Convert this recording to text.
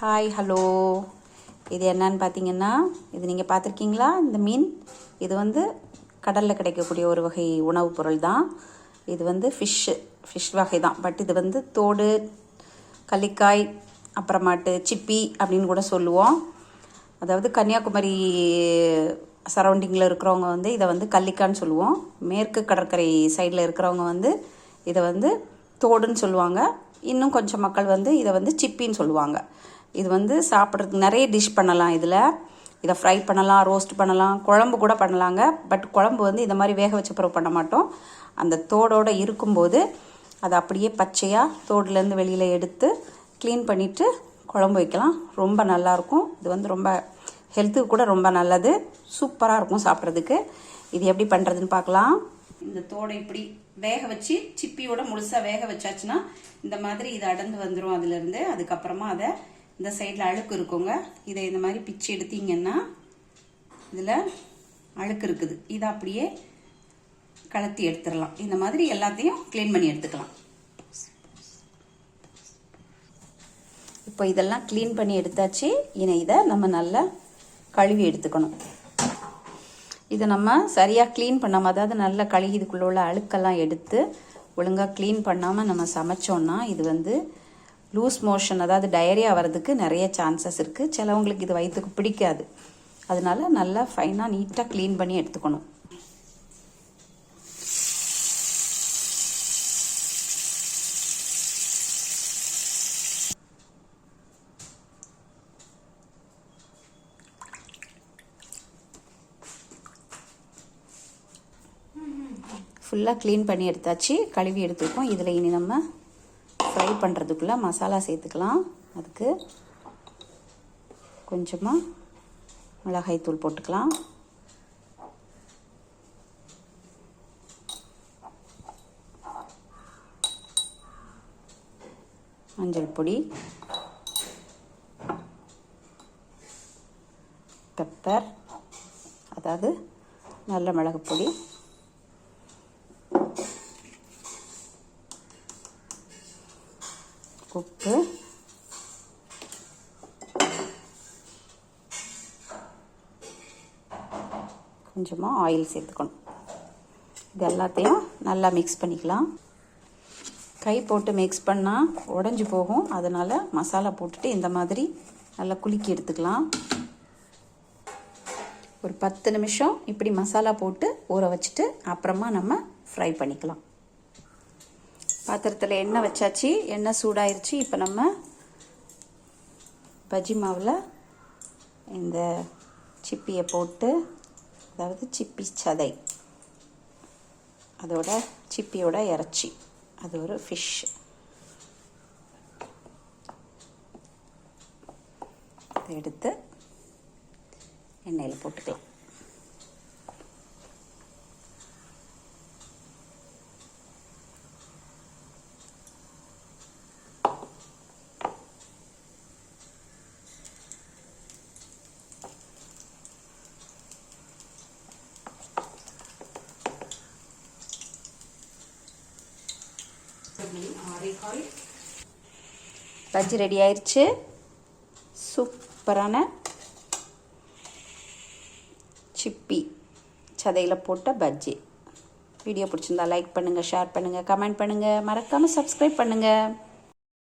Hi hello. இது என்னன்னு பார்த்தீங்கன்னா, இது நீங்கள் பார்த்துருக்கீங்களா? இந்த மீன் இது வந்து கடலில் கிடைக்கக்கூடிய ஒரு வகை உணவுப் பொருள் தான். இது வந்து ஃபிஷ் வகை தான். பட் இது வந்து தோடு, கள்ளிக்காய், அப்புறமாட்டு சிப்பி அப்படின்னு கூட சொல்லுவோம். அதாவது கன்னியாகுமரி சரௌண்டிங்கில் இருக்கிறவங்க வந்து இதை வந்து கள்ளிக்கான்னு சொல்லுவோம். மேற்கு கடற்கரை சைடில் இருக்கிறவங்க வந்து இதை வந்து தோடுன்னு சொல்லுவாங்க. இன்னும் கொஞ்சம் மக்கள் வந்து இதை வந்து சிப்பின்னு சொல்லுவாங்க. இது வந்து சாப்பிட்றதுக்கு நிறைய டிஷ் பண்ணலாம். இதை ஃப்ரை பண்ணலாம், ரோஸ்ட் பண்ணலாம், குழம்பு கூட பண்ணலாங்க. பட் குழம்பு வந்து இந்த மாதிரி வேக வச்ச பிறகு பண்ண மாட்டோம். அந்த தோடோடு இருக்கும்போது அதை அப்படியே பச்சையாக தோடுலேருந்து வெளியில் எடுத்து க்ளீன் பண்ணிவிட்டு குழம்பு வைக்கலாம். ரொம்ப நல்லாயிருக்கும். இது வந்து ரொம்ப ஹெல்த்துக்கு கூட ரொம்ப நல்லது. சூப்பராக இருக்கும் சாப்பிட்றதுக்கு. இது எப்படி பண்ணுறதுன்னு பார்க்கலாம். இந்த தோடை இப்படி வேக வச்சு சிப்பியோட முழுசாக வேக வச்சாச்சுன்னா இந்த மாதிரி இது அடர்ந்து வந்துடும். அதுலேருந்து அதுக்கப்புறமா அதை இந்த சைடில் அழுக்கு இருக்குங்க. இதை இந்த மாதிரி பிச்சு எடுத்தீங்கன்னா இதில் அழுக்கு இருக்குது. இதை அப்படியே கலத்தி எடுத்துடலாம். இந்த மாதிரி எல்லாத்தையும் க்ளீன் பண்ணி எடுத்துக்கலாம். இப்போ இதெல்லாம் க்ளீன் பண்ணி எடுத்தாச்சு. இதை நம்ம நல்லா கழுவி எடுத்துக்கணும். இதை நம்ம சரியாக க்ளீன் பண்ணாமல், அதாவது நல்லா கழுவி இதுக்குள்ளே உள்ள அழுக்கெல்லாம் எடுத்து ஒழுங்காக க்ளீன் பண்ணாமல் நம்ம சமைச்சோன்னா இது வந்து லூஸ் மோஷன், அதாவது டயரியா வர்றதுக்கு நிறைய சான்சஸ் இருக்குது. சிலவங்களுக்கு இது வயிற்றுக்கு பிடிக்காது. அதனால நல்லா ஃபைனாக நீட்டாக க்ளீன் பண்ணி எடுத்துக்கணும். ஃபுல்லாக க்ளீன் பண்ணி எடுத்தாச்சு, கழுவி எடுத்துருக்கோம். இதில் இனி நம்ம ஃப்ரை பண்ணுறதுக்குள்ளே மசாலா சேர்த்துக்கலாம். அதுக்கு கொஞ்சமாக மிளகாய்த்தூள் போட்டுக்கலாம். மஞ்சள் பொடி, பெப்பர், அதாவது நல்ல மிளகு பொடி, உப்பு, கொஞ்சமாக ஆயில் சேர்த்துக்கணும். இது எல்லாத்தையும் நல்லா மிக்ஸ் பண்ணிக்கலாம். கை போட்டு மிக்ஸ் பண்ணால் உடஞ்சி போகும். அதனால் மசாலா போட்டுட்டு இந்த மாதிரி நல்லா குலுக்கி எடுத்துக்கலாம். ஒரு 10 நிமிஷம் இப்படி மசாலா போட்டு ஊற வச்சுட்டு அப்புறமா நம்ம ஃப்ரை பண்ணிக்கலாம். பாத்திரத்தில் எண்ணெய் வச்சாச்சு. எண்ணெய் சூடாயிருச்சு. இப்போ நம்ம பஜ்ஜி மாவில் இந்த சிப்பியை போட்டு, அதாவது சிப்பி சதை, அதோட சிப்பியோட இறைச்சி, அது ஒரு ஃபிஷ், அதை எடுத்து எண்ணெயில் போட்டுக்கலாம். பஜ்ஜி ரெடி ஆயிடுச்சு. சூப்பரான சிப்பி சதையில் போட்ட பஜ்ஜி. வீடியோ பிடிச்சிருந்தா லைக் பண்ணுங்கள், ஷேர் பண்ணுங்கள், கமெண்ட் பண்ணுங்கள், மறக்காமல் சப்ஸ்கிரைப் பண்ணுங்கள்.